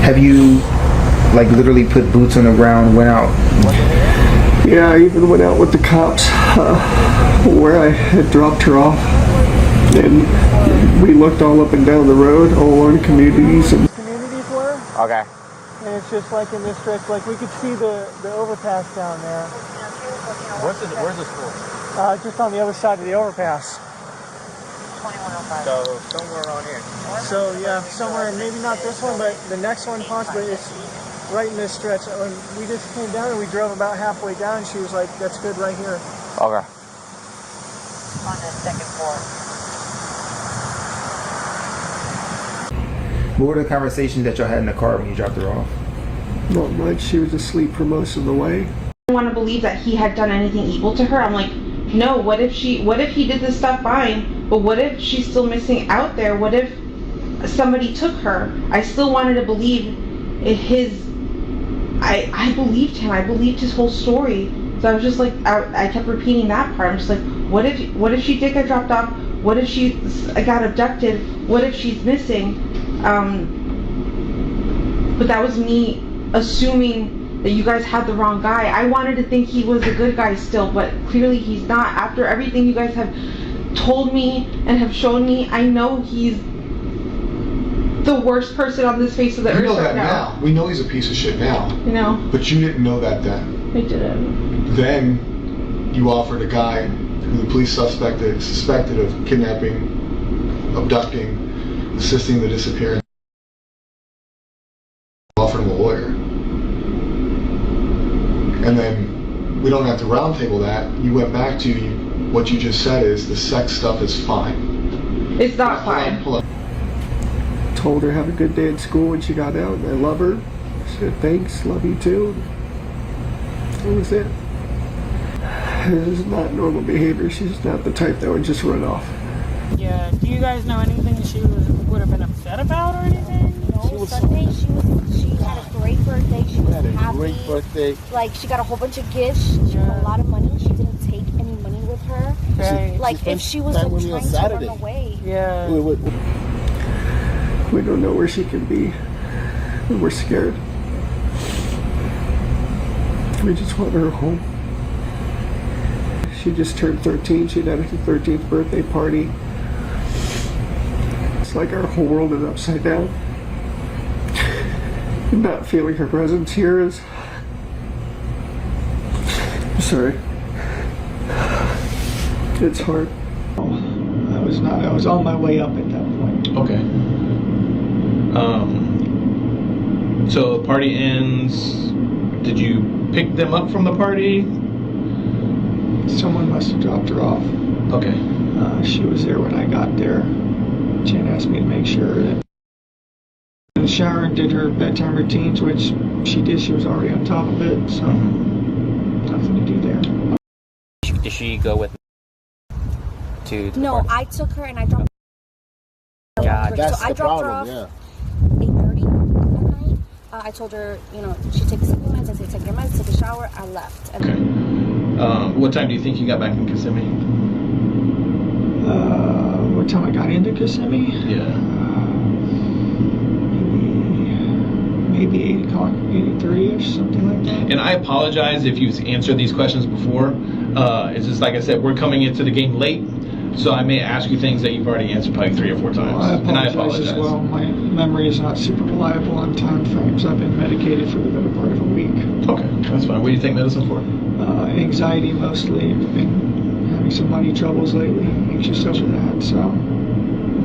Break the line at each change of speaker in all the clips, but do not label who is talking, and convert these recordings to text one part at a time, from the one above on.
Have you, like, literally put boots on the ground, went out?
Yeah, I even went out with the cops where I had dropped her off. And we looked all up and down the road, all along communities. And
communities were.
Okay.
And it's just like in this stretch, like we could see the overpass down there.
Where's the school?
Just on the other side of the overpass.
2105. So somewhere around here.
So yeah, somewhere, maybe not this one, but the next one possibly. It's right in this stretch. When we just came down and we drove about halfway down, and she was like, "That's good right here."
Okay.
On the second floor.
What were the conversations that y'all had in the car when you dropped her off?
not much. She was asleep for most of the way.
I want to believe that he had done anything evil to her. I'm like, no, what if he did this stuff fine, but what if she's still missing out there? What if somebody took her? I still wanted to believe I believed him. I believed his whole story. So I was just like, I kept repeating that part. I'm just like, what if she did get dropped off? What if she got abducted? What if she's missing? But that was me assuming that you guys had the wrong guy. I wanted to think he was a good guy still, but clearly he's not. After everything you guys have told me and have shown me, I know he's the worst person on this face of the earth.
We know that now. We know he's a piece of shit now.
You know?
But you didn't know that then.
I didn't.
Then you offered a guy who the police suspected of kidnapping, abducting, assisting the disappearance. Offered him a lawyer. And then we don't have to roundtable that. You went back to what you just said is the sex stuff is fine.
It's not fine.
Hold on.
Told her have a good day at school when she got out, and I love her. She said thanks, love you too. That was it. This is not normal behavior. She's not the type that would just run off.
Yeah. Do you guys know anything she would have been upset about or anything?
No, Sunday she had a great birthday. She was happy.
Great birthday.
Like she got a whole bunch of gifts. She got a lot of money. She didn't take any money with her.
Right.
Like if she was like, trying to run away.
Yeah.
We don't know where she can be. And we're scared. We just want her home. She just turned 13. She had her 13th birthday party. It's like our whole world is upside down. Not feeling her presence here is... Sorry. It's hard. I was on my way up at that point.
Okay. So the party ends. Did you pick them up from the party?
Someone must have dropped her off.
Okay.
She was there when I got there. Jen asked me to make sure that in the shower and did her bedtime routines, which she did. She was already on top of it, so nothing to do there.
Did she go with to the
No,
party?
I took her and I dropped her.
God,
So I dropped her off 8:30 at night. I told her, she takes supplements. I said, take your meds, take a shower. I left. And
Okay. What time do you think you got back in Kissimmee?
What time I got into Kissimmee?
Yeah.
Maybe 8 o'clock, 83-ish, something like that.
And I apologize if you've answered these questions before. It's just like I said, we're coming into the game late, so I may ask you things that you've already answered probably 3 or 4 times.
Well, I apologize as well. My memory is not super reliable on time frames. I've been medicated for the better part of a week.
Okay, that's fine. What do you take medicine for?
Anxiety mostly. I've been having some money troubles lately. Anxious over that, so.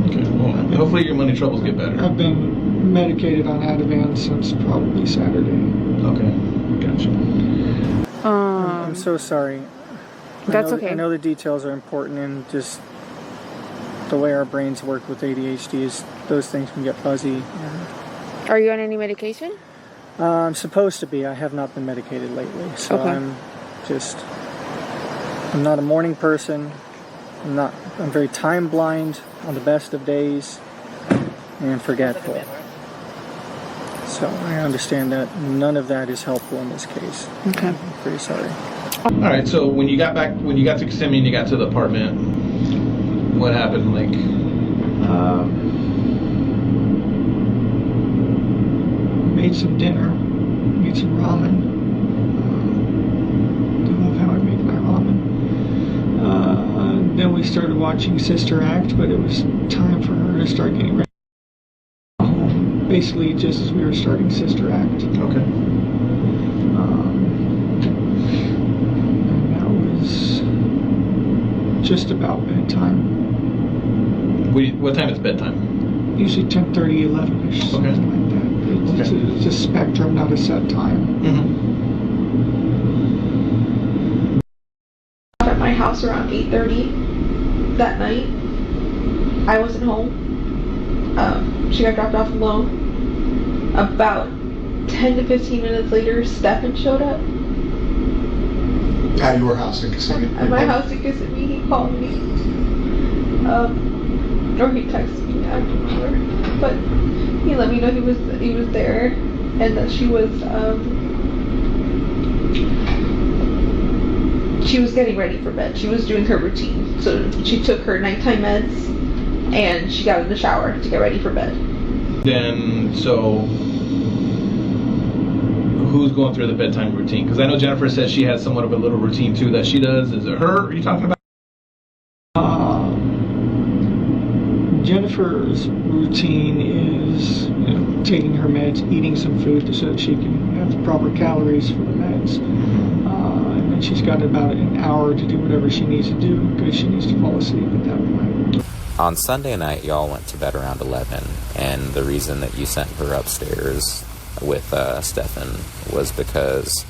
Okay, well, hopefully your money troubles get better.
I've been medicated on Ativan since probably Saturday.
Okay, gotcha.
I'm so sorry.
That's okay.
I know the details are important, and just the way our brains work with ADHD is those things can get fuzzy.
Are you on any medication?
I'm supposed to be. I have not been medicated lately, so
Okay.
I'm not a morning person. I'm very time blind on the best of days and forgetful. So I understand that none of that is helpful in this case.
Okay.
I'm pretty sorry.
All right, so when you got to Kissimmee and you got to the apartment, what happened?
made some dinner, made some ramen. I love how I make my ramen. Then we started watching Sister Act, but it was time for her to start getting ready. Basically, just as we were starting Sister Act.
Okay.
And that was just about bedtime.
What time is bedtime?
Usually 10:30, 11ish,
Okay.
something like that. It's a spectrum, not a set time.
Mm-hmm.
At my house around 8:30 that night. I wasn't home. She got dropped off alone. About 10 to 15 minutes later, Stephan showed up.
At your house in Kissimmee?
At my house in Kissimmee, he called me. Or he texted me, I don't remember. But he let me know he was there and that she was getting ready for bed. She was doing her routine. So she took her nighttime meds and she got in the shower to get ready for bed.
Then, so who's going through the bedtime routine? Because I know Jennifer said she has somewhat of a little routine too that she does. Is it her? Are you talking about?
Jennifer's routine is, taking her meds, eating some food so that she can have the proper calories for the meds. And then she's got about an hour to do whatever she needs to do because she needs to fall asleep at that point.
On Sunday night, y'all went to bed around 11, and the reason that you sent her upstairs with Stephan was because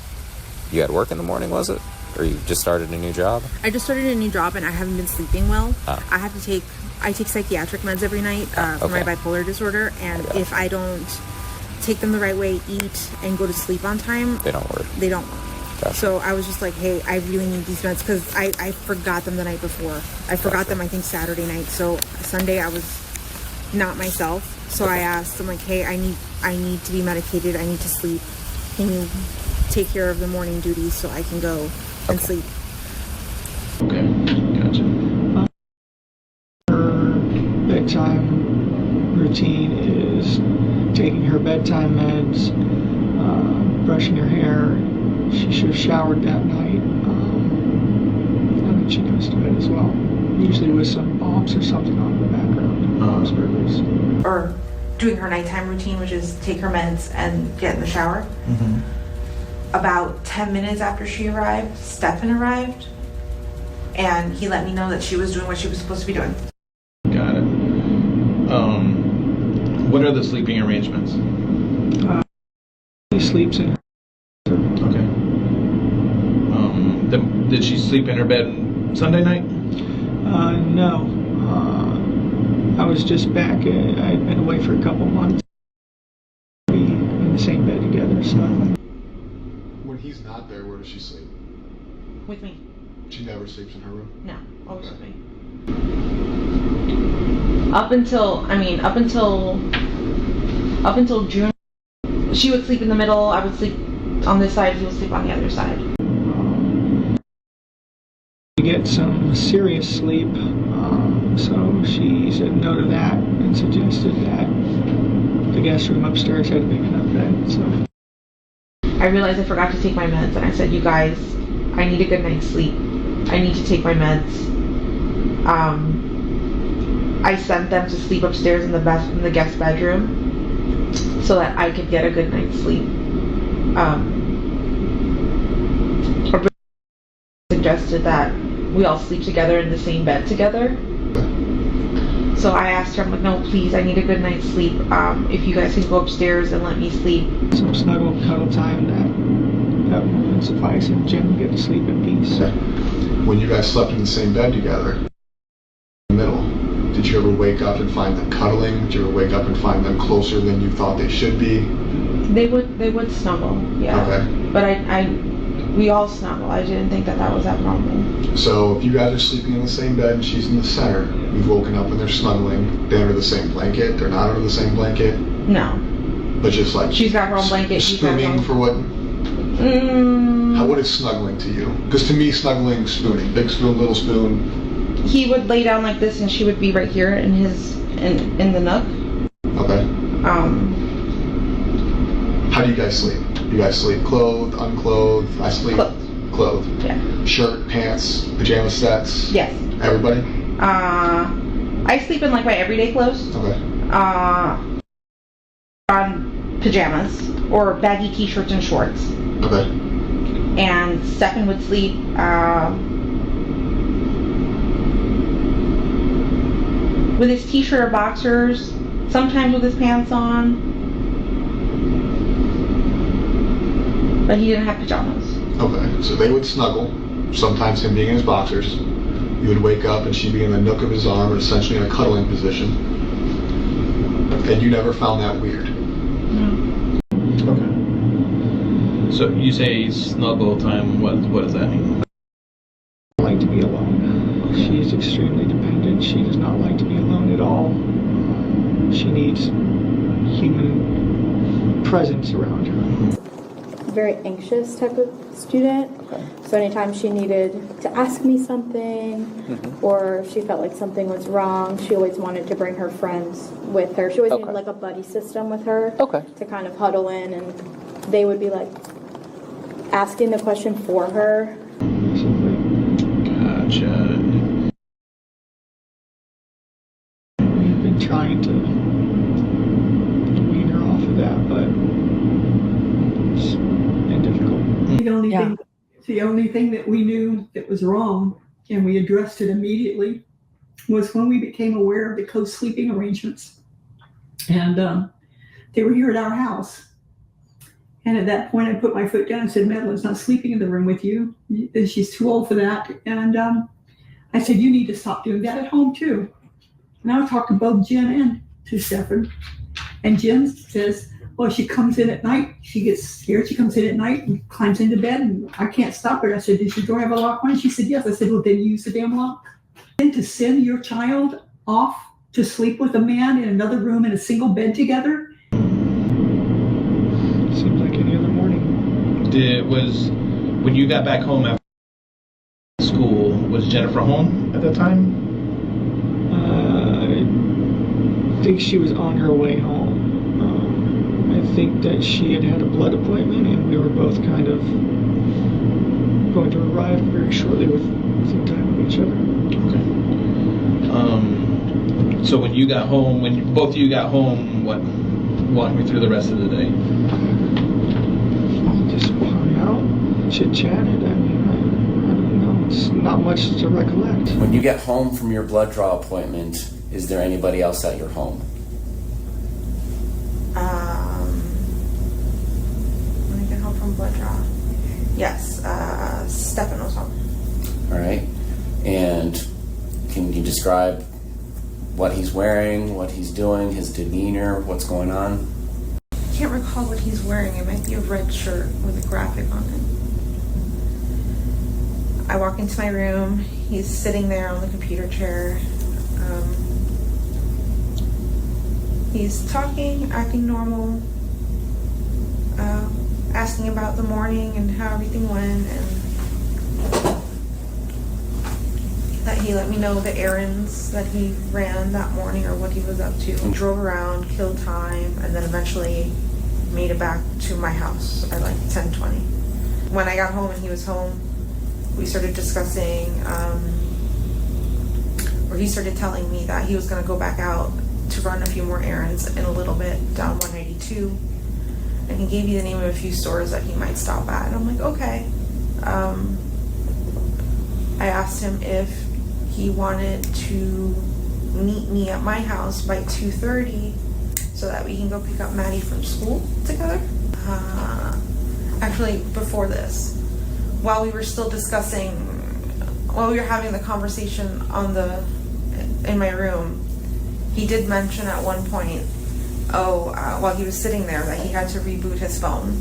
you had work in the morning, was it? Or you just started a new job?
I just started a new job and I haven't been sleeping well.
Oh.
I take psychiatric meds every night for my bipolar disorder, and if I don't take them the right way, eat, and go to sleep on time,
They don't work.
They don't work.
Gotcha.
So I was just like, hey, I really need these meds because I forgot them the night before. I forgot them, I think, Saturday night. So Sunday I was not myself. So I asked, I'm like, hey, I need to be medicated. I need to sleep. Can you take care of the morning duties so I can go and sleep?
Okay, gotcha.
Her bedtime routine is taking her bedtime meds, brushing her hair. She should have showered that night, and then she goes to bed as well. Usually with some bombs or something on in the background. Bombs burgers.
Or doing her nighttime routine, which is take her meds and get in the shower.
Mm-hmm.
About 10 minutes after she arrived, Stephan arrived, and he let me know that she was doing what she was supposed to be doing.
Got it. What are the sleeping arrangements?
She sleeps in her.
Okay. Did she sleep in her bed Sunday night?
No. I was just back. I'd been away for a couple months. We in the same bed together, so.
When he's not there, where does she sleep?
With me.
She never sleeps in her room?
No, always with me.
Up until June, she would sleep in the middle, I would sleep on this side, he would sleep on the other side.
To get some serious sleep, so she said no to that and suggested that the guest room upstairs had a big enough bed. So
I realized I forgot to take my meds, and I said, you guys, I need a good night's sleep. I need to take my meds. I sent them to sleep upstairs in the guest bedroom so that I could get a good night's sleep. Suggested that we all sleep together in the same bed together. So I asked her, I'm like, no, please, I need a good night's sleep. If you guys can go upstairs and let me sleep.
some snuggle cuddle time that would suffice, and Jim would get to sleep in peace.
When you guys slept in the same bed together, in the middle, did you ever wake up and find them cuddling? Did you ever wake up and find them closer than you thought they should be?
They would snuggle, yeah.
Okay.
But we all snuggle. I didn't think that was abnormal.
So if you guys are sleeping in the same bed and she's in the center, you've woken up and they're snuggling, they're under the same blanket, they're not under the same blanket?
No.
But just like...
She's got her own blanket.
Spooning for what? What is snuggling to you? Because to me, snuggling, spooning. Big spoon, little spoon.
He would lay down like this and she would be right here in the nook.
Okay. How do you guys sleep? You guys sleep clothed, unclothed? I sleep clothed.
Yeah.
Shirt, pants, pajama sets?
Yes.
Everybody?
I sleep in like my everyday clothes.
Okay.
On pajamas or baggy t-shirts and shorts.
Okay.
And Stephan would sleep with his t-shirt or boxers, sometimes with his pants on, but he didn't have pajamas.
Okay, so they would snuggle, sometimes him being in his boxers. You would wake up and she'd be in the nook of his arm, essentially in a cuddling position. And you never found that weird?
No.
Okay. So you say snuggle time, what does that mean?
Like to be alone. She is extremely dependent. She does not like to be alone at all. She needs human presence around her.
Very anxious type of student.
Okay.
So anytime she needed to ask me something or she felt like something was wrong, she always wanted to bring her friends with her. She always needed like a buddy system with her to kind of huddle in, and they would be like asking the question for her.
Gotcha.
We've been trying to wean her off of that, but it's been difficult.
The only thing that we knew that was wrong, and we addressed it immediately, was when we became aware of the co-sleeping arrangements. And they were here at our house. And at that point, I put my foot down and said, Madeline's not sleeping in the room with you. She's too old for that. And I said, you need to stop doing that at home too. And I talked to both Jen and to Stephan. And Jen says, well, she comes in at night. She gets scared. She comes in at night and climbs into bed, and I can't stop her. I said, does your door have a lock on it? She said, yes. I said, well, then use the damn lock. Then to send your child off to sleep with a man in another room in a single bed together?
Seems like any other morning.
When you got back home after school, was Jennifer home at that time?
I think she was on her way home. I think that she had a blood appointment, and we were both kind of going to arrive very shortly within time with each other.
Okay. So when you got home, when both of you got home, walk me through the rest of the day.
Just hung out, chit-chatted. I mean, I don't know. It's not much to recollect.
When you get home from your blood draw appointment, is there anybody else at your home?
When I get home from blood draw, yes, Stephan was home.
All right. And can you describe what he's wearing, what he's doing, his demeanor, what's going on?
I can't recall what he's wearing. It might be a red shirt with a graphic on it. I walk into my room. He's sitting there on the computer chair. He's talking, acting normal, asking about the morning and how everything went, and that he let me know the errands that he ran that morning or what he was up to. He drove around, killed time, and then eventually made it back to my house at like 10:20. When I got home and he was home, we started discussing, or he started telling me that he was going to go back out to run a few more errands in a little bit down 182, and he gave me the name of a few stores that he might stop at, and I'm like, okay. I asked him if he wanted to meet me at my house by 2:30 so that we can go pick up Maddy from school together. Actually, before this, while we were still discussing, while we were having the conversation in my room, he did mention at one point, while he was sitting there, that he had to reboot his phone,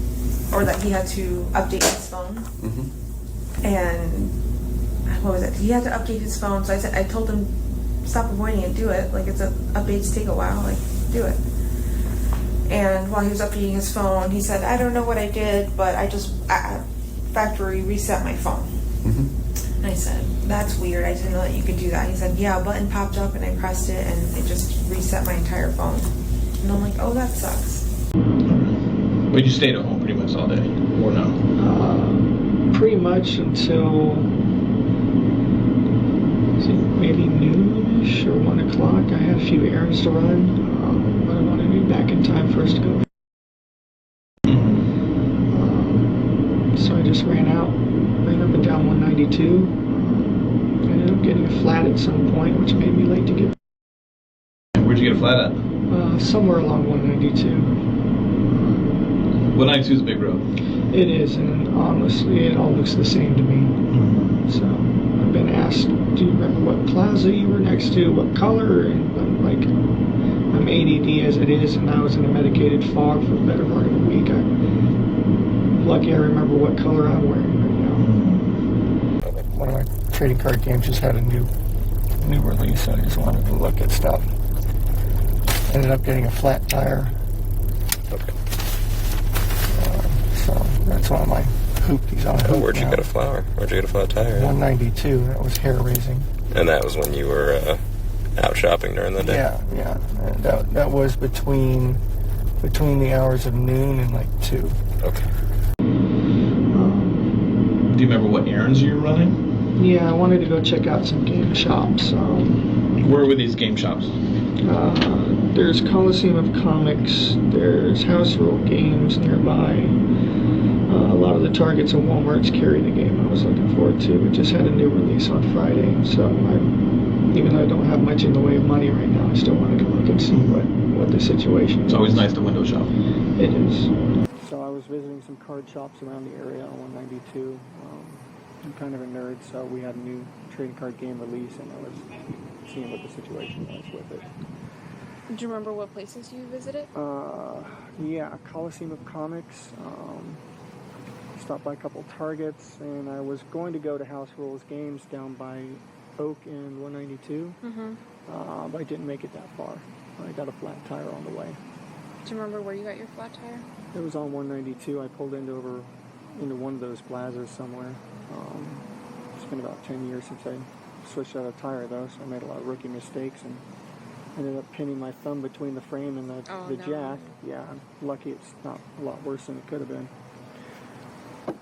or that he had to update his phone.
Mm-hmm.
And what was it? He had to update his phone. So I told him, stop avoiding it, do it. Like, updates take a while, like, do it. And while he was updating his phone, he said, I don't know what I did, but I just factory reset my phone.
Mm-hmm.
And I said, that's weird. I didn't know that you could do that. He said, yeah, a button popped up and I pressed it and it just reset my entire phone. And I'm like, oh, that sucks.
But But you stayed at home pretty much all day, or no?
Pretty much until maybe noonish or 1 o'clock. I had a few errands to run, but I wanted to be back in time for us to go. So I just ran up and down 192. I ended up getting a flat at some point, which made me late to get.
Where'd you get a flat at?
Somewhere along 192.
192 is a big road.
It is, and honestly, it all looks the same to me. So I've been asked, do you remember what plaza you were next to, what color? And I'm like, I'm ADD as it is, and I was in a medicated fog for the better part of a week. I'm lucky I remember what color I'm wearing right now. One of my trading card games just had a new release, so I just wanted to look at stuff. Ended up getting a flat tire.
Okay.
So that's one of my hoopies on.
Oh, where'd you get a flower? Where'd you get a flat tire?
192. That was hair raising.
And that was when you were out shopping during the day?
Yeah. And that was between the hours of noon and like 2.
Okay.
Do you remember what errands you were running?
Yeah, I wanted to go check out some game shops.
Where were these game shops?
There's Coliseum of Comics. There's House Rule Games nearby. A lot of the Targets and Walmarts carry the game I was looking forward to. It just had a new release on Friday, so even though I don't have much in the way of money right now, I still want to go look and see what the situation is.
It's always nice to window shop.
It is.
So I was visiting some card shops around the area on 192. I'm kind of a nerd, so we had a new trading card game release, and I was seeing what the situation was with it.
Do you remember what places you visited?
Yeah, Coliseum of Comics. Stopped by a couple Targets, and I was going to go to House Rules Games down by Oak and 192, but I didn't make it that far. I got a flat tire on the way.
Do you remember where you got your flat tire?
It was on 192. I pulled into one of those plazas somewhere. It's been about 10 years since I switched out a tire, though, so I made a lot of rookie mistakes and ended up pinning my thumb between the frame and the jack. Yeah, I'm lucky it's not a lot worse than it could have been.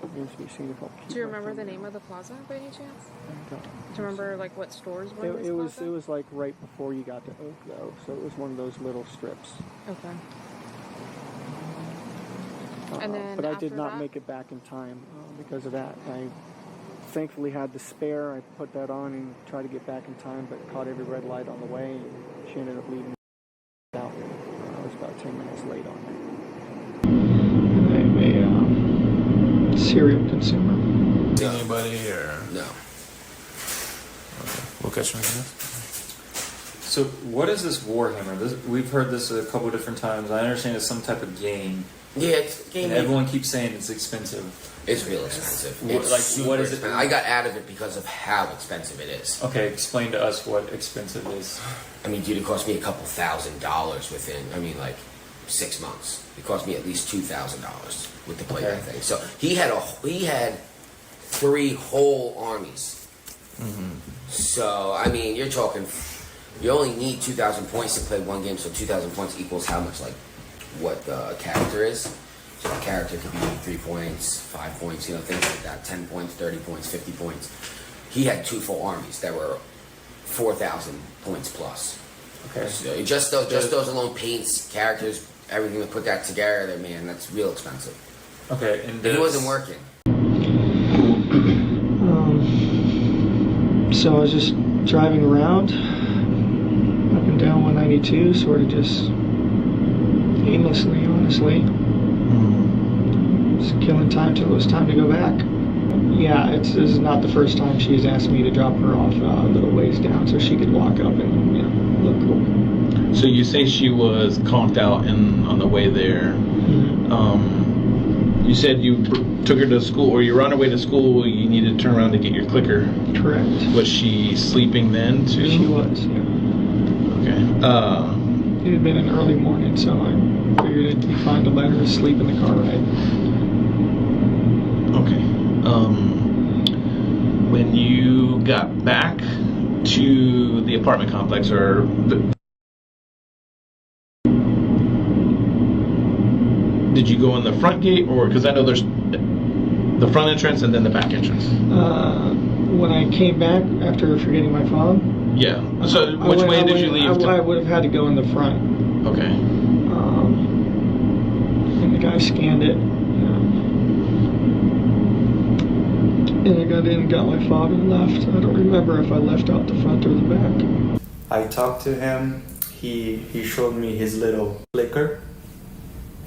Remains to be seen if I'll keep.
Do you remember the name of the plaza by any chance?
I don't.
Do you remember like what stores were in this plaza?
It was like right before you got to Oak, though, so it was one of those little strips.
Okay. And then
but I did
after
not
that?
make it back in time because of that. I thankfully had the spare. I put that on and tried to get back in time, but caught every red light on the way. And she ended up leaving out. I was about 10 minutes late on it. I'm a serial consumer.
Anybody or
no?
Okay, we'll catch you next.
So, what is this Warhammer? We've heard this a couple different times. I understand it's some type of game.
Yeah, it's a game.
And everyone keeps saying it's expensive.
It's real expensive.
What is it?
I got out of it because of how expensive it is.
Okay, explain to us what expensive is.
I mean, dude, it cost me a couple $1,000s within, 6 months. It cost me at least $2,000 with the play that thing. So he had 3 whole armies.
Mm-hmm.
So, you're talking, you only need 2,000 points to play one game, so 2,000 points equals how much, what the character is. So the character could be 3 points, 5 points, things like that, 10 points, 30 points, 50 points. He had 2 full armies that were 4,000 points plus.
Okay.
So just those alone, paints, characters, everything to put that together, man, that's real expensive.
Okay, and
he wasn't working.
So I was just driving around up and down 192, sort of just aimlessly, honestly. Just killing time till it was time to go back. Yeah, this is not the first time she's asked me to drop her off a little ways down so she could walk up and look cool.
So you say she was conked out on the way there. You said you took her to school, or you were on her way to school, you needed to turn around to get your clicker.
Correct.
Was she sleeping then, too?
She was, yeah.
Okay.
It had been an early morning, so I figured it'd be fine to let her sleep in the car ride.
Okay. When you got back to the apartment complex, Did you go in the front gate, or because I know there's the front entrance and then the back entrance?
When I came back after forgetting my phone.
Yeah. So which way did you leave?
I would have had to go in the front.
Okay.
And the guy scanned it. And I got in and got my fob and left. I don't remember if I left out the front or the back.
I talked to him. He showed me his little clicker.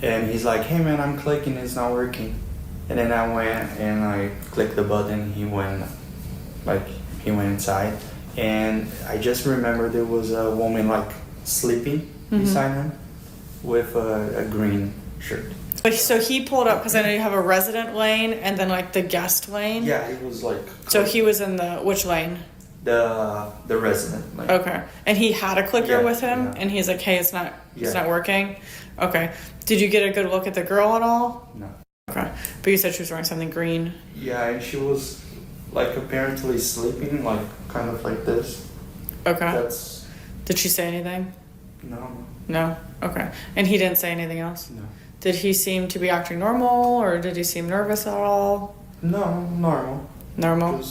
And he's like, hey man, I'm clicking, it's not working. And then I went and I clicked the button. He went inside. And I just remember there was a woman like sleeping beside him with a green shirt.
So he pulled up because I know you have a resident lane and then like the guest lane.
Yeah, it was like.
So he was in the which lane?
The resident lane.
Okay, and he had a clicker with him,
yeah.
and he's like, "Hey, it's not working." Okay, did you get a good look at the girl at all?
No.
Okay, but you said she was wearing something green.
Yeah, and she was like apparently sleeping, like kind of like this.
Okay. Did she say anything?
No.
No. Okay, and he didn't say anything else.
No.
Did he seem to be acting normal, or did he seem nervous at all?
No, normal.
Normal.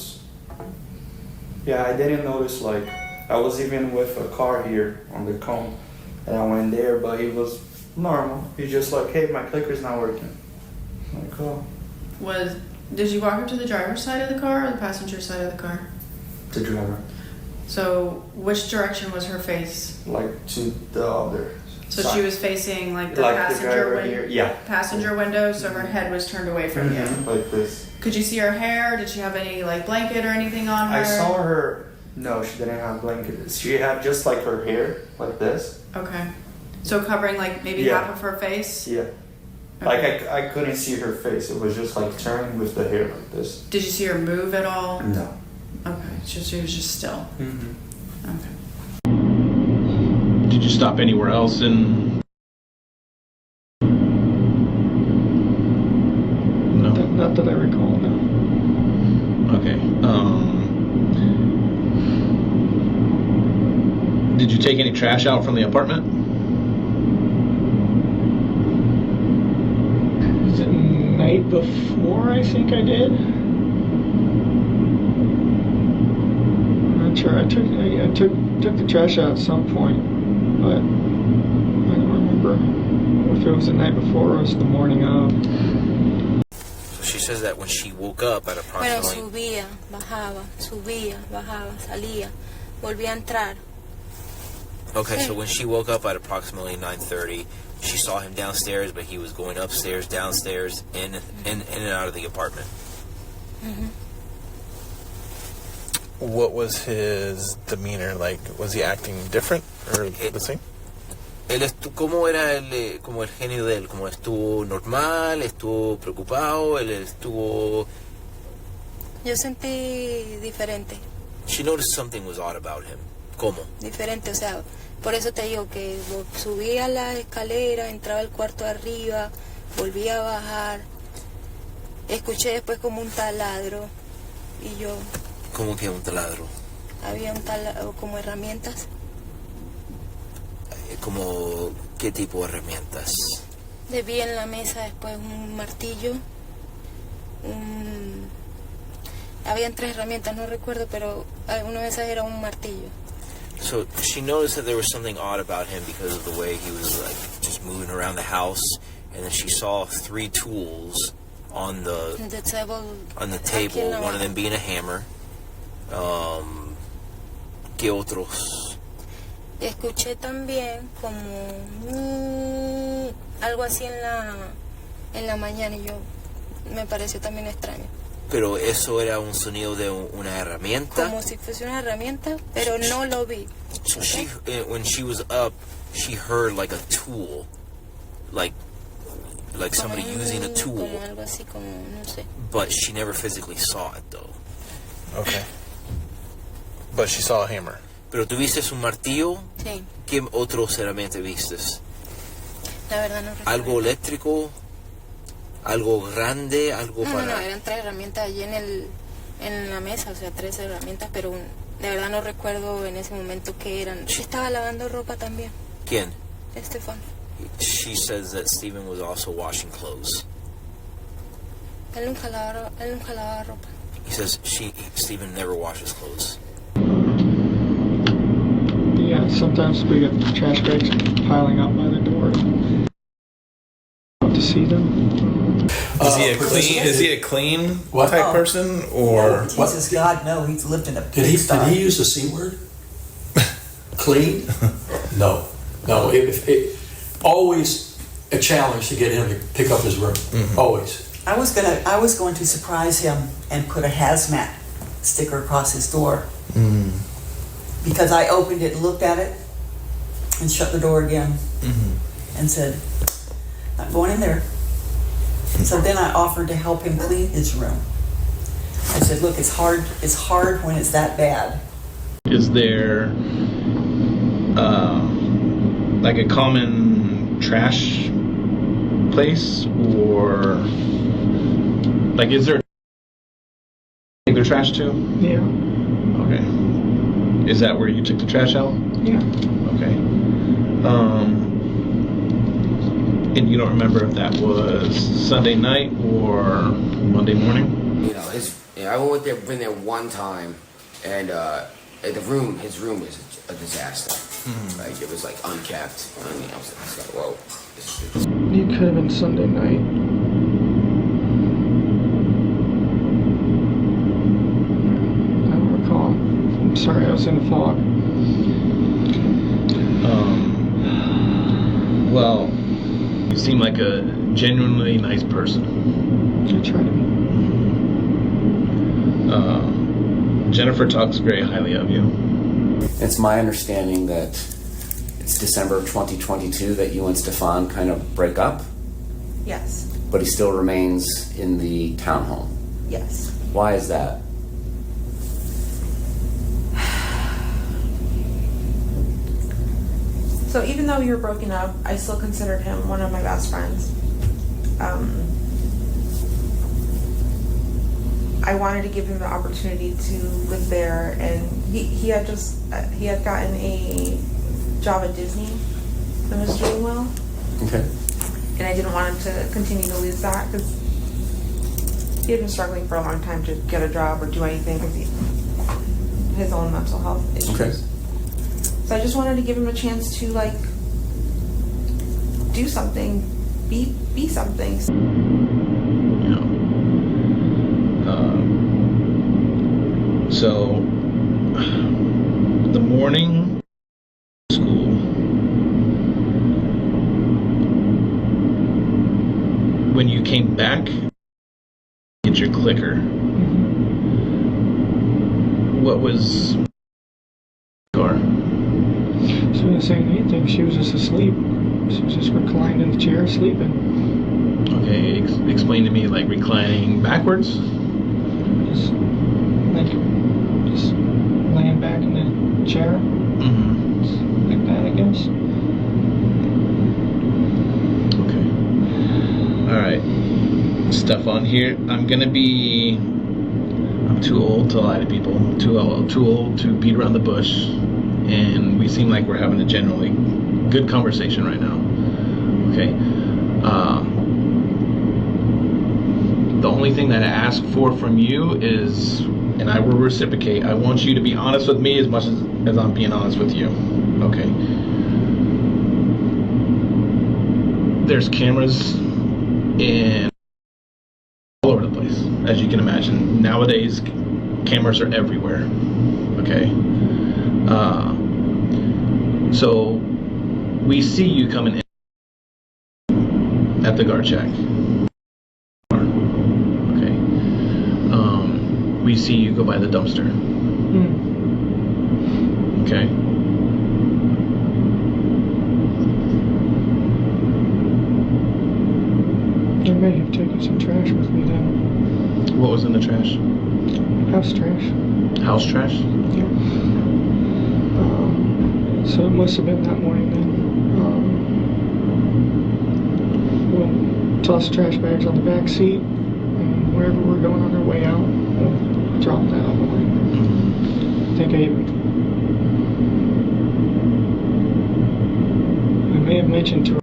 Yeah, I didn't notice, like, I was even with a car here on the cone, and I went there, but he was normal. He's just like, hey, my clicker's not working. I'm like, oh.
Did you walk her to the driver's side of the car or the passenger side of the car?
The driver.
So, which direction was her face?
Like, to the other
So
side.
she was facing, like, the
Like
passenger
the driver here, yeah.
passenger window, so her head was turned away from you.
Like this.
Could you see her hair? Did she have any, like, blanket or anything on her?
I saw her. No, she didn't have blanket. She had just like her hair, like this.
Okay. So covering, like, maybe half of her face?
Yeah.
Okay.
Like, I couldn't see her face. It was just, like, turning with the hair like this.
Did you see her move at all?
No.
Okay. She was just still.
Mm-hmm.
Okay.
Did you stop anywhere else in? No.
Not that I recall, no.
Okay. Did you take any trash out from the apartment?
Was it night before? I think I did. I'm not sure. I took the trash out at some point, but I don't remember if it was the night before or it was the morning of.
So she says that when she woke up at approximately.
Bueno, subía, bajaba, salía, volvía a entrar.
Okay, so when she woke up at approximately 9:30, she saw him downstairs, but he was going upstairs, downstairs, in and out of the apartment.
Mm-hmm.
What was his demeanor like? Was he acting different or the same?
¿Cómo era como el genio de él? ¿Cómo estuvo normal? ¿Estuvo preocupado? ¿Él estuvo...?
Yo sentí diferente.
She noticed something was odd about him. ¿Cómo?
Diferente, o sea, por eso te digo que subía la escalera, entraba al cuarto de arriba, volvía a bajar, escuché después como un taladro y yo...
¿Cómo que un taladro?
Había un taladro, como herramientas.
¿Como qué tipo de herramientas?
Vi en la mesa después un martillo, habían 3 herramientas, no recuerdo, pero una de esas era un martillo.
So she noticed that there was something odd about him because of the way he was like just moving around the house, and then she saw 3 tools on the table. One of them being a hammer. ¿Qué otros?
Escuché también como algo así en la mañana y yo me pareció también extraño.
Pero eso era un sonido de una herramienta.
Como si fuese una herramienta, pero no lo vi.
So she, when she was up, she heard like a tool, like somebody using a tool.
Como algo así, como no sé.
But she never physically saw it though.
Okay. But she saw a hammer.
Pero tú vistes un martillo.
Sí.
¿Qué otros herramientas vistes?
La verdad no recuerdo.
¿Algo eléctrico? ¿Algo grande? ¿Algo
no,
para...?
No, eran 3 herramientas allí en la mesa, o sea, 3 herramientas, pero de verdad no recuerdo en ese momento qué eran. Yo estaba lavando ropa también.
¿Quién?
Stephan.
she says that Stephen was also washing clothes.
Él nunca lavaba ropa.
He says Stephen never washes clothes.
Yeah, sometimes we get trash bags piling up by the door. To see them.
Is he a clean type person, or
Jesus God, no, he's lived in a
Did he use the C word? Clean? No. Always a challenge to get him to pick up his room. Always.
I was going to surprise him and put a hazmat sticker across his door. Because I opened it and looked at it and shut the door again and said, not going in there. So then I offered to help him clean his room. I said, look, it's hard when it's that bad.
Is there like a common trash place, or like is there take their trash to?
Yeah.
Okay. Is that where you took the trash out?
Yeah.
Okay. And you don't remember if that was Sunday night or Monday morning?
You know, I went there, been there one time, and his room was a disaster. Like it was like unkept. I mean, I was like, whoa.
You could have been Sunday night. I don't recall. I'm sorry, I was in the fog.
Well, you seem like a genuinely nice person.
I try to be.
Jennifer talks very highly of you.
It's my understanding that it's December of 2022 that you and Stephan kind of break up,
Yes.
but he still remains in the townhome.
Yes.
Why is that?
So even though we were broken up, I still considered him one of my best friends. I wanted to give him the opportunity to live there, and he had gotten a job at Disney and was doing well.
Okay.
And I didn't want him to continue to lose that because he had been struggling for a long time to get a job or do anything because his own mental health issues.
Okay.
So I just wanted to give him a chance to like do something, be something.
So the morning school, when you came back, get your clicker. What was car?
She wasn't saying anything. She was just asleep. She was just reclined in the chair, sleeping.
Okay, explain to me, like reclining backwards?
Just laying back in the chair. Like that, I guess.
Okay. Alright. Stephan here. I'm too old to lie to people. I'm too old to beat around the bush. And we seem like we're having a generally good conversation right now. Okay. The only thing that I ask for from you is, and I will reciprocate, I want you to be honest with me as much as I'm being honest with you. Okay. There's cameras in all over the place, as you can imagine. Nowadays, cameras are everywhere. Okay. So we see you coming in at the guard check. Okay. We see you go by the dumpster. Okay.
I may have taken some trash with me then.
What was in the trash?
House trash.
House trash?
Yeah. So it must have been that morning then. We'll toss trash bags on the back seat, and wherever we're going on our way out, we'll drop that on the way. I think I may have mentioned to her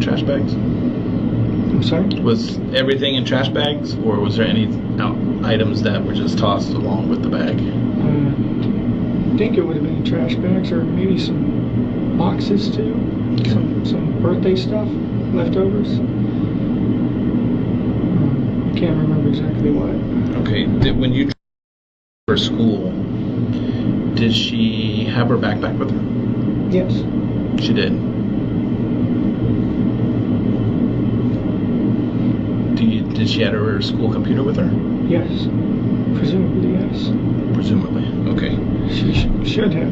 trash bags?
I'm sorry?
Was everything in trash bags, or was there any items that were just tossed along with the bag?
I think it would have been trash bags or maybe some boxes too.
Okay.
Some birthday stuff, leftovers. I can't remember exactly what.
Okay. When you for school, did she have her backpack with her?
Yes.
She did. Did she have her school computer with her?
Yes. Presumably, yes.
Presumably. Okay.
She should have.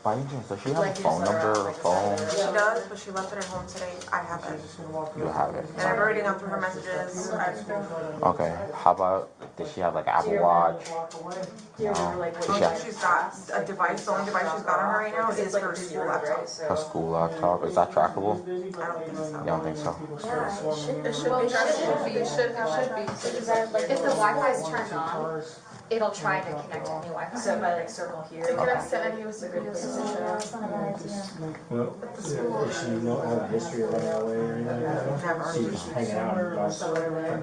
By any chance, does she have a phone number or a phone?
She does, but she left it at home today. I have it.
You have it.
And I've already gone through her messages.
Okay. How about, does she have like Apple Watch? No. Does she have
She's got a device. The only device she's got on her right now is her school laptop.
her school laptop? Is that trackable?
I don't think so.
You don't think so?
It should be trackable. You should be.
Like if the Wi-Fi is turned on, it'll try to connect to any Wi-Fi. So if I like circle here.
To connect to any position.
Well, does she know all the history of running away or anything? She's hanging out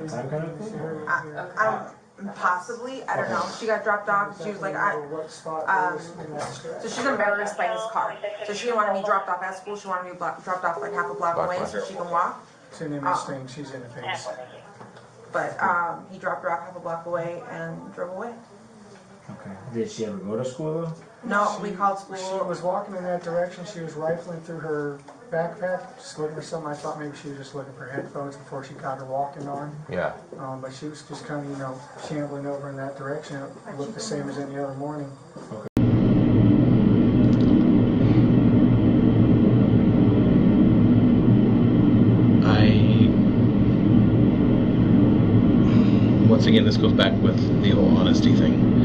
time kind of?
Possibly, I don't know. She got dropped off. She was like, so she's embarrassed by his car. So she didn't want to be dropped off at school. She wanted to be dropped off like half a block away so she can walk.
It's an image thing. She's in a phase.
But he dropped her off half a block away and drove away.
Okay. Did she ever go to school though?
No, we called school.
She was walking in that direction. She was rifling through her backpack, just looking for something. I thought maybe she was just looking for headphones before she got her walking on.
Yeah.
But she was just kind of, shambling over in that direction. It looked the same as any other morning.
Okay.
Once again, this goes back with the whole honesty thing.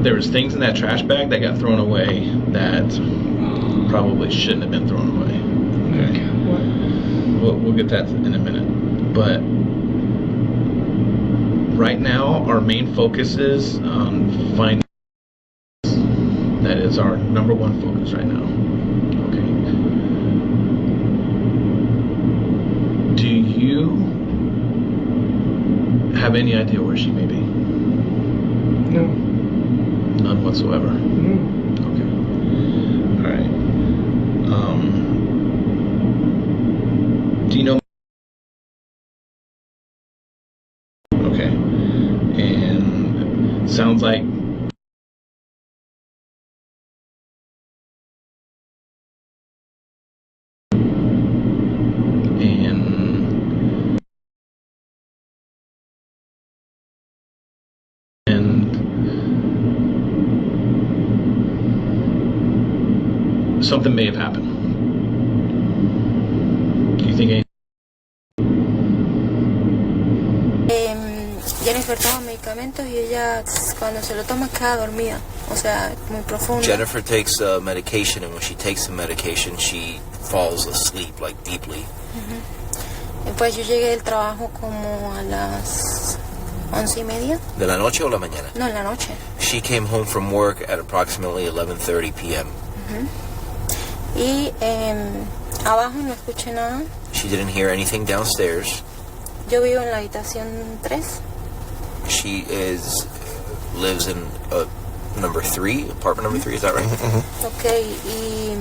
There was things in that trash bag that got thrown away that probably shouldn't have been thrown away. Okay. We'll get that in a minute. But right now, our main focus is on finding. That is our number one focus right now. Okay. Do you have any idea where she may be?
No.
None whatsoever?
No.
Okay. Alright. Do you know? Okay. And sounds like something may have happened. Do you think
Jennifer toma medicamentos y ella cuando se lo toma queda dormida, o sea, muy profunda.
Jennifer takes medication, and when she takes the medication, she falls asleep, like deeply.
Después yo llegué del trabajo como a las 11:30.
¿De la noche o la mañana?
No, en la noche.
She came home from work at approximately 11:30 p.m.
Y abajo no escuché nada.
She didn't hear anything downstairs.
Yo vivo en la habitación 3.
She lives in number 3, apartment number 3, is that right?
Okay, y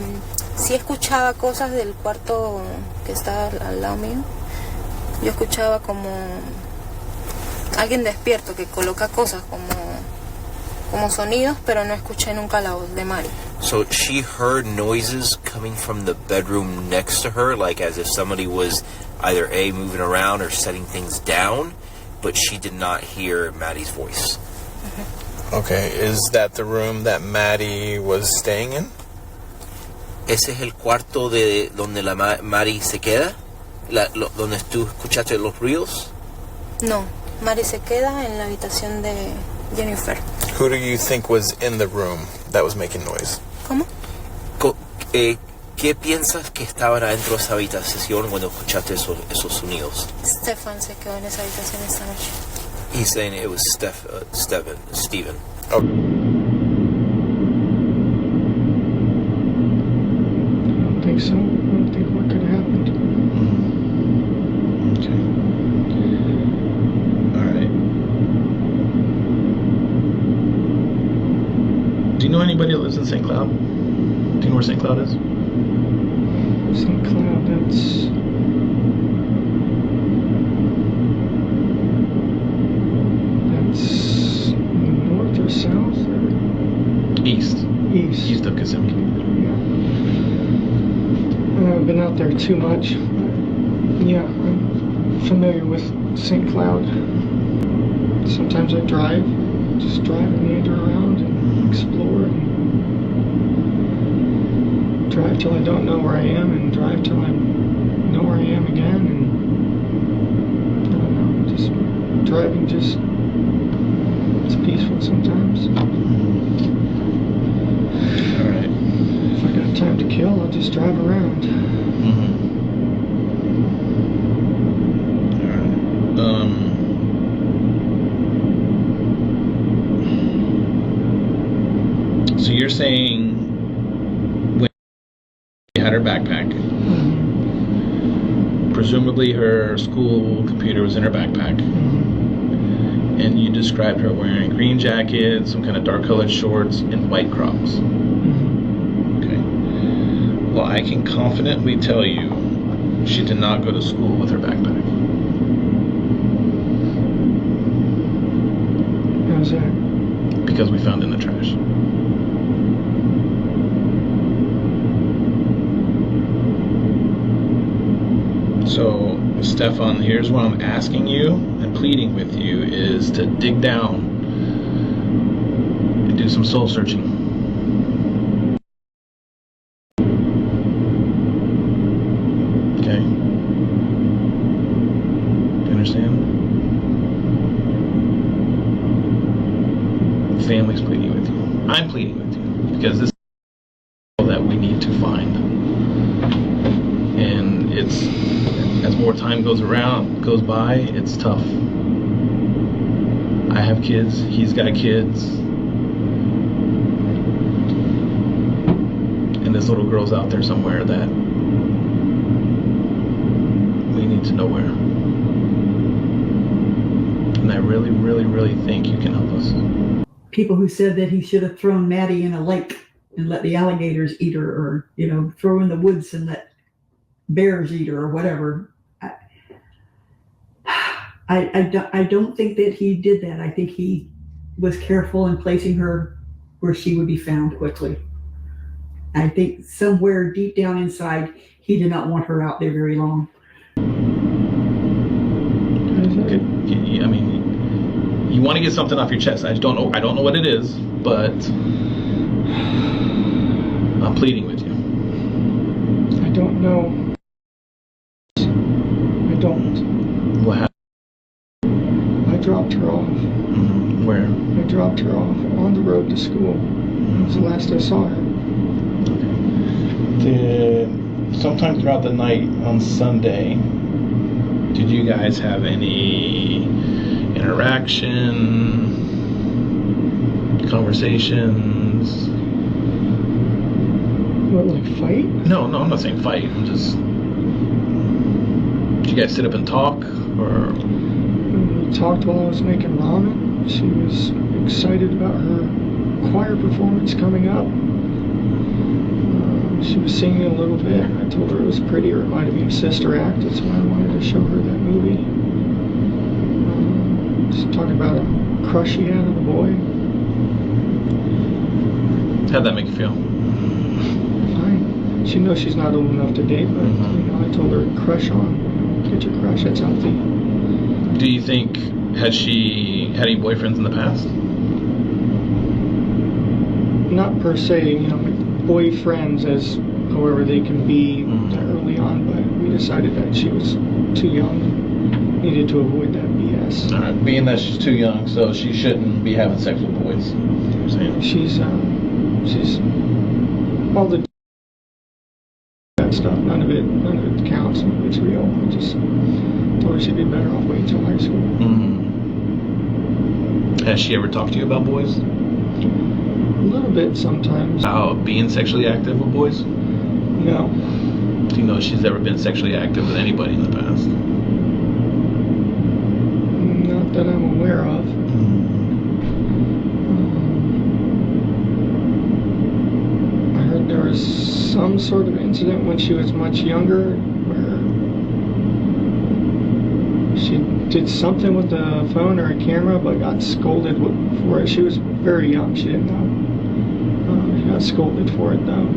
sí escuchaba cosas del cuarto que está al lado mío. Yo escuchaba como alguien despierto que coloca cosas como sonidos, pero no escuché nunca la voz de Maddy.
So she heard noises coming from the bedroom next to her, like as if somebody was either moving around or setting things down, but she did not hear Maddy's voice.
Okay, is that the room that Maddy was staying in?
¿Ese es el cuarto de donde la Maddy se queda? ¿Donde tú escuchaste los ruidos?
No, Maddy se queda en la habitación de Jennifer.
Who do you think was in the room that was making noise?
¿Cómo?
¿Qué piensas que estaban adentro de esa habitación cuando escuchaste esos sonidos?
Stephan se quedó en esa habitación esta noche.
He's saying it was Stephan.
I don't think so. I don't think what could have happened.
Okay. All right. Do you know anybody that lives in St. Cloud? Do you know where St. Cloud is?
St. Cloud, that's north or south? Or?
East.
East
of Kissimmee.
Yeah. I haven't been out there too much. Yeah, I'm familiar with St. Cloud. Sometimes I drive, just drive and meander around and explore and drive till I don't know where I am and drive till I know where I am again, and I don't know, just driving it's peaceful sometimes.
Alright.
If I got time to kill, I'll just drive around.
So you're saying when she had her backpack, presumably her school computer was in her backpack, and you described her wearing a green jacket, some kind of dark colored shorts, and white Crocs. Okay. Well, I can confidently tell you she did not go to school with her backpack.
How's that?
Because we found it in the trash. So, Stephan, here's what I'm asking you and pleading with you is to dig down and do some soul searching. Okay? You understand? Family's pleading with you. I'm pleading with you because this is that we need to find. And it's, as more time goes by, it's tough. I have kids, he's got kids, and this little girl's out there somewhere that we need to know where. And I really, really, really think you can help us.
People who said that he should have thrown Maddy in a lake and let the alligators eat her, or, throw her in the woods and let bears eat her, or whatever. I don't think that he did that. I think he was careful in placing her where she would be found quickly. I think somewhere deep down inside, he did not want her out there very long.
I mean, you want to get something off your chest. I don't know what it is, but I'm pleading with you.
I don't know. I don't.
What happened?
I dropped her off.
Where?
I dropped her off on the road to school. That was the last I saw her.
Sometime throughout the night on Sunday, did you guys have any interaction, conversations?
What, like fight?
No, I'm not saying fight. I'm just... Did you guys sit up and talk, or...?
We talked while I was making ramen. She was excited about her choir performance coming up. She was singing a little bit. I told her it was pretty, or it might have been Sister Act. That's why I wanted to show her that movie. Just talking about a crush she had on the boy.
How'd that make you feel?
Fine. She knows she's not old enough to date, but I told her crush on. Get your crush. That's healthy.
Do you think, had she had any boyfriends in the past?
Not per se, boyfriends as however they can be early on, but we decided that she was too young and needed to avoid that BS.
Alright, being that she's too young, so she shouldn't be having sex with boys. You're saying?
She's all the that stuff, none of it counts. None of it's real. I just told her she'd be better off waiting until high school.
Has she ever talked to you about boys?
A little bit sometimes.
About being sexually active with boys?
No.
Do you know if she's ever been sexually active with anybody in the past?
Not that I'm aware of. I heard there was some sort of incident when she was much younger where she did something with the phone or a camera but got scolded for it. She was very young. She didn't know. She got scolded for it though.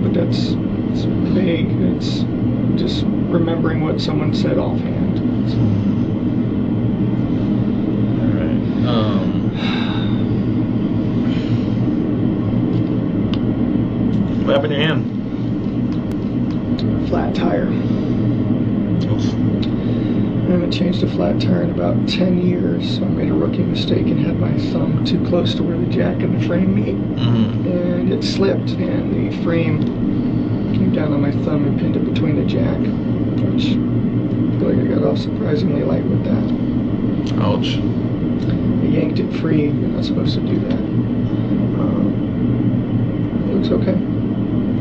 But it's vague. It's just remembering what someone said offhand.
Alright. What happened to your hand?
Flat tire. I haven't changed a flat tire in about 10 years, so I made a rookie mistake and had my thumb too close to where the jack and the frame meet. And it slipped, and the frame came down on my thumb and pinned it between the jack, which I feel like I got off surprisingly light with that.
Ouch.
I yanked it free. You're not supposed to do that. It looks okay.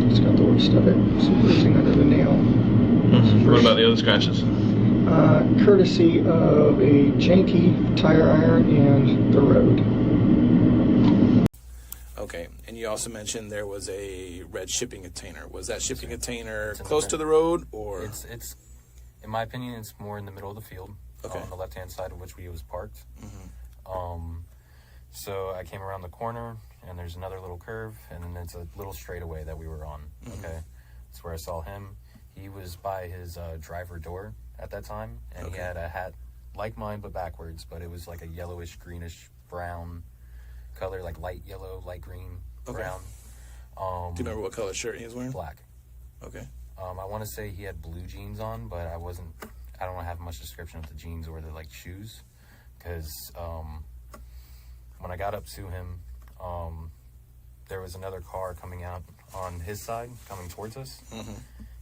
It's got the worst of it. Some bruising under the nail.
What about the other scratches?
Courtesy of a janky tire iron and the road.
Okay, and you also mentioned there was a red shipping container. Was that shipping container close to the road, or?
It's in my opinion, it's more in the middle of the field, on the left-hand side of which we was parked. So I came around the corner, and there's another little curve, and then it's a little straightaway that we were on. Okay, that's where I saw him. He was by his driver door at that time, and he had a hat like mine but backwards, but it was like a yellowish, greenish, brown color, like light yellow, light green, brown.
Do you remember what color shirt he was wearing?
Black.
Okay.
I want to say he had blue jeans on, but I don't have much description of the jeans or the like shoes, because when I got up to him, there was another car coming out on his side, coming towards us.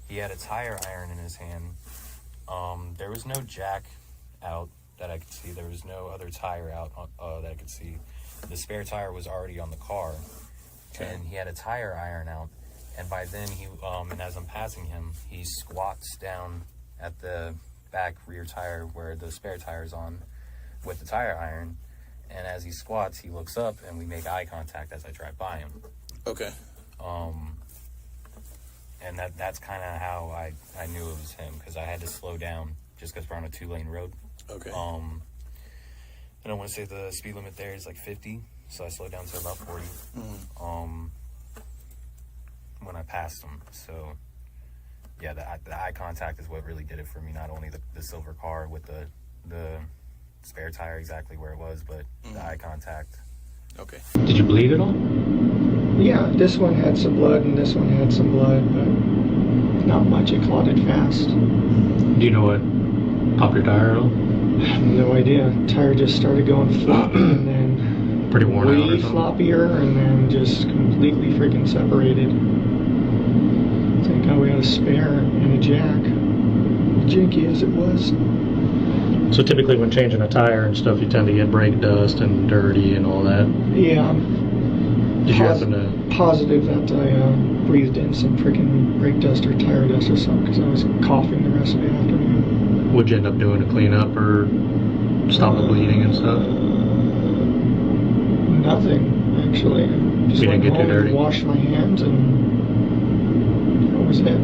He had a tire iron in his hand. There was no jack out that I could see. There was no other tire out that I could see. The spare tire was already on the car, and he had a tire iron out. And by then, and as I'm passing him, he squats down at the back rear tire where the spare tire's on with the tire iron. And as he squats, he looks up, and we make eye contact as I drive by him.
Okay.
And that's kind of how I knew it was him, because I had to slow down just because we're on a 2-lane road.
Okay.
I don't want to say the speed limit there is like 50, so I slowed down to about 40 when I passed him. So, yeah, the eye contact is what really did it for me. Not only the silver car with the spare tire exactly where it was, but the eye contact.
Okay.
Did you bleed at all?
Yeah, this one had some blood and this one had some blood, but not much. It clotted fast.
Do you know what popped your tire at all?
I have no idea. Tire just started going floppy and then
pretty worn out or something?
floppier and then just completely freaking separated. Thank God we had a spare and a jack. Janky as it was.
So typically when changing a tire and stuff, you tend to get brake dust and dirty and all that?
Yeah.
Did you happen to...
Positive that I breathed in some freaking brake dust or tire dust or something, because I was coughing the rest of the afternoon.
What'd you end up doing to clean up or stop the bleeding and stuff?
Nothing, actually. Just
You didn't
went
get too
home
dirty?
and washed my hands, and that was it.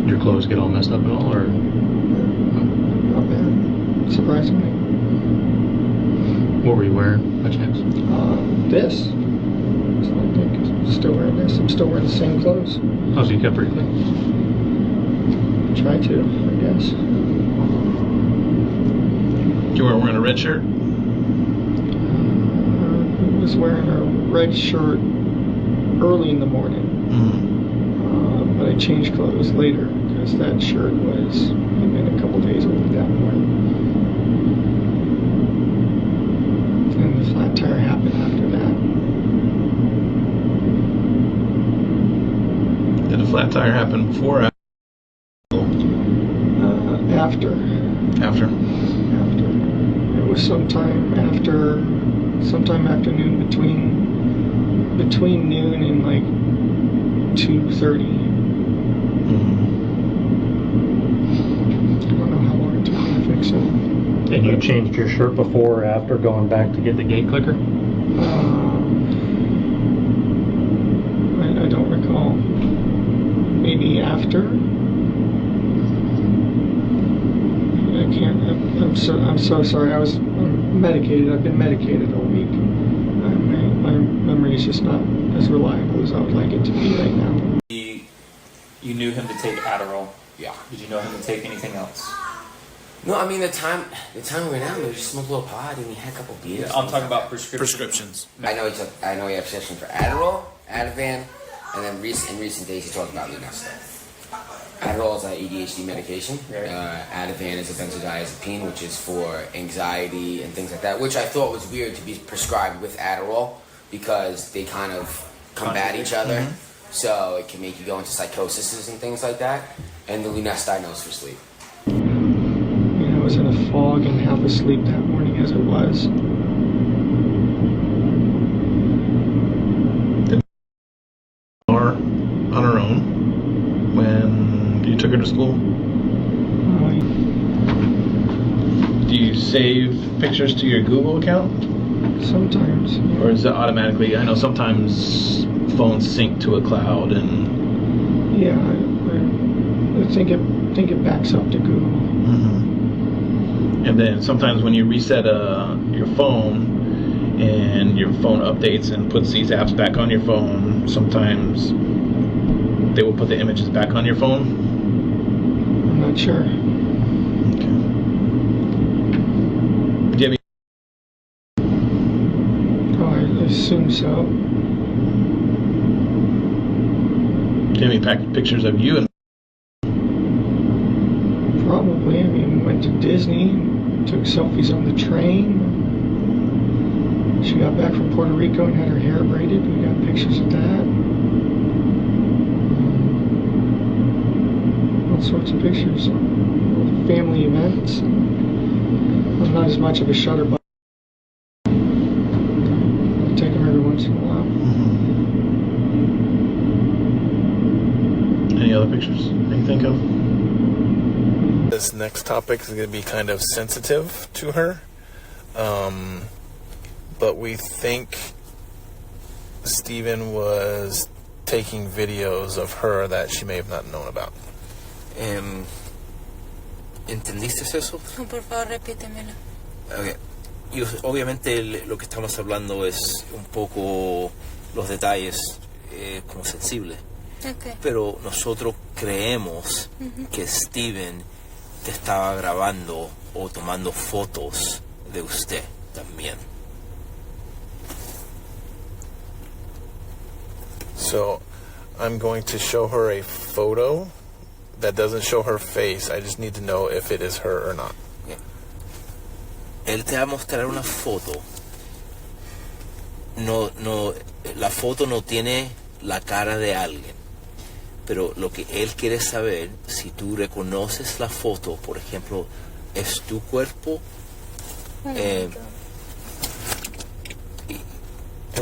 Did your clothes get all messed up at all, or...?
Not bad, surprisingly.
What were you wearing, by chance?
This. So I think I'm still wearing this. I'm still wearing the same clothes.
Oh, so you kept pretty clean?
Try to, I guess.
You weren't wearing a red shirt?
I was wearing a red shirt early in the morning. But I changed clothes later because that shirt was been a couple days old at that point. And the flat tire happened after that.
before or
After.
after?
It was sometime afternoon between noon and like 2:30. I don't know how long it took me to fix it.
And you changed your shirt before or after going back to get the gate clicker?
I don't recall. Maybe after. I can't. I'm so sorry. I'm medicated. I've been medicated all week. My memory is just not as reliable as I would like it to be right now.
You knew him to take Adderall.
Yeah.
Did you know him to take anything else?
No, I mean the time we went out, we just smoked a little pot and we had a couple beers.
I'm talking about prescriptions.
I know he had prescription for Adderall, Ativan, and then in recent days he talked about Lunesta. Adderall is an ADHD medication. Ativan is a benzodiazepine, which is for anxiety and things like that, which I thought was weird to be prescribed with Adderall because they kind of combat each other. Mm-hmm. So it can make you go into psychosis and things like that. And the Lunesta I know is for sleep.
I was in a fog and half asleep that morning as it was.
Or on her own when you took her to school? Do you save pictures to your Google account?
Sometimes.
Or is it automatically? I know sometimes phones sync to a cloud and...
Yeah, I think it backs up to Google.
Mm-hmm. And then sometimes when you reset your phone and your phone updates and puts these apps back on your phone, sometimes they will put the images back on your phone.
I'm not sure.
Okay. Do you have
I assume so.
Do you have any pictures of you?
Probably. I mean, we went to Disney, took selfies on the train. She got back from Puerto Rico and had her hair braided. We got pictures of that. All sorts of pictures. Family events. I'm not as much of a shutterbug. I'll take them every once in a while.
Any other pictures that you think of? This next topic is going to be kind of sensitive to her, but we think Stephen was taking videos of her that she may have not known about.
¿Entendiste eso?
No, por favor, repítemelo.
Okay. Y obviamente lo que estamos hablando es un poco los detalles como sensible.
Okay.
Pero nosotros creemos que Stephen te estaba grabando o tomando fotos de usted también.
So I'm going to show her a photo that doesn't show her face. I just need to know if it is her or not.
Okay. Él te va a mostrar una foto. No, la foto no tiene la cara de alguien. Pero lo que él quiere saber, si tú reconoces la foto, por ejemplo, es tu cuerpo.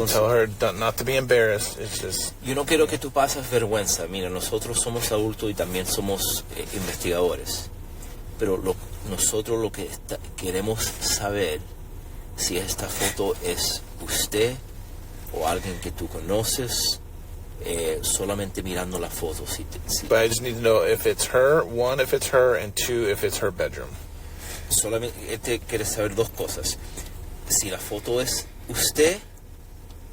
Tell her not to be embarrassed. It's just...
Yo no quiero que tú pases vergüenza. Mira, nosotros somos adultos y también somos investigadores. Pero nosotros lo que queremos saber si esta foto es usted o alguien que tú conoces. Solamente mirando la foto.
But I just need to know if it's her, one, if it's her, and two, if it's her bedroom.
Solamente quiere saber dos cosas. Si la foto es usted,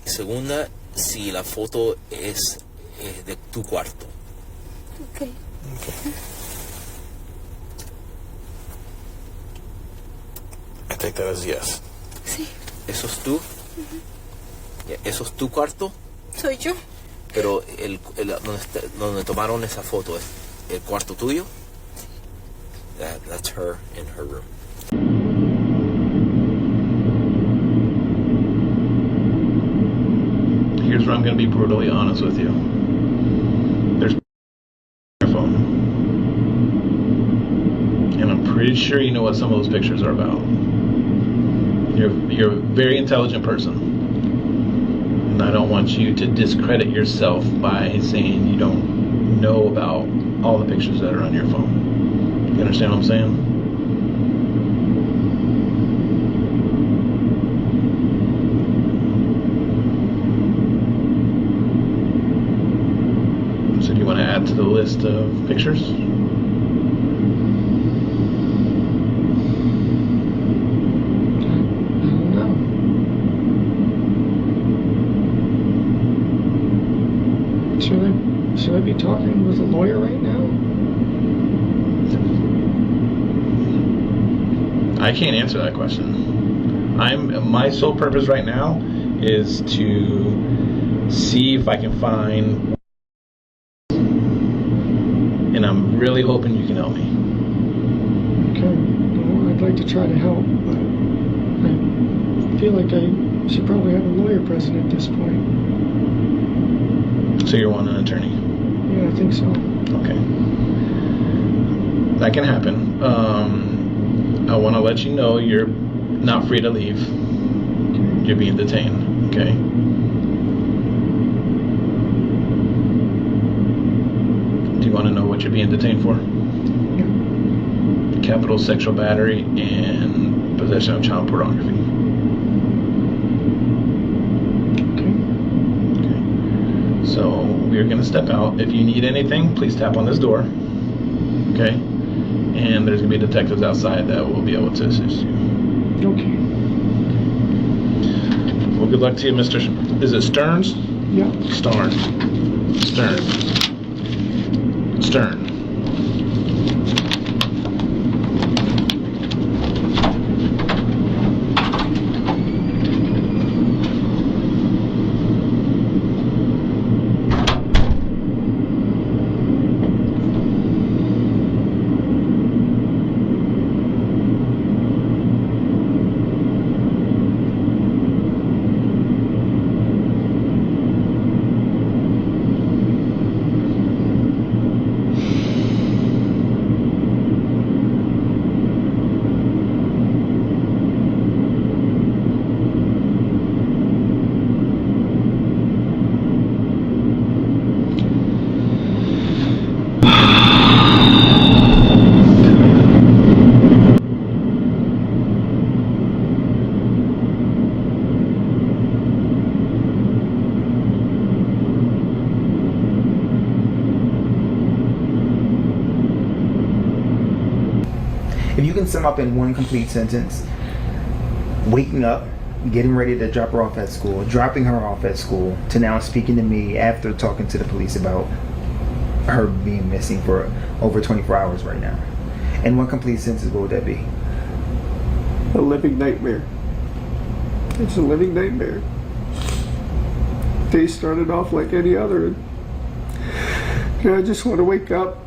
y segunda, si la foto es de tu cuarto.
Okay.
I take that as yes.
Sí.
¿Eso es tú? ¿Eso es tu cuarto?
Soy yo.
Pero donde tomaron esa foto es el cuarto tuyo. That's her in her room.
Here's where I'm going to be brutally honest with you. There's pretty sure you know what some of those pictures are about. You're a very intelligent person, and I don't want you to discredit yourself by saying you don't know about all the pictures that are on your phone. You understand what I'm saying? So do you want to add to the list of pictures?
Should I be talking with a lawyer right now?
I can't answer that question. My sole purpose right now is to see if I can find, and I'm really hoping you can help me.
Okay. Well, I'd like to try to help, but I feel like I should probably have a lawyer present at this point.
So you're wanting an attorney?
Yeah, I think so.
Okay. That can happen. I want to let you know you're not free to leave. You're being detained, okay? Do you want to know what you're being detained for? Yeah. Capital sexual battery and possession of child pornography. So we're going to step out. If you need anything, please tap on this door. Okay? And there's going to be detectives outside that will be able to assist you.
Okay.
Well, good luck to you, Mr. Is it Sterns?
Yeah.
Sterns. Stern.
If you can sum up in one complete sentence, waking up, getting ready to drop her off at school, dropping her off at school, to now speaking to me after talking to the police about her being missing for over 24 hours right now. In one complete sentence, what would that be?
A living nightmare. It's a living nightmare. Day started off like any other. And I just want to wake up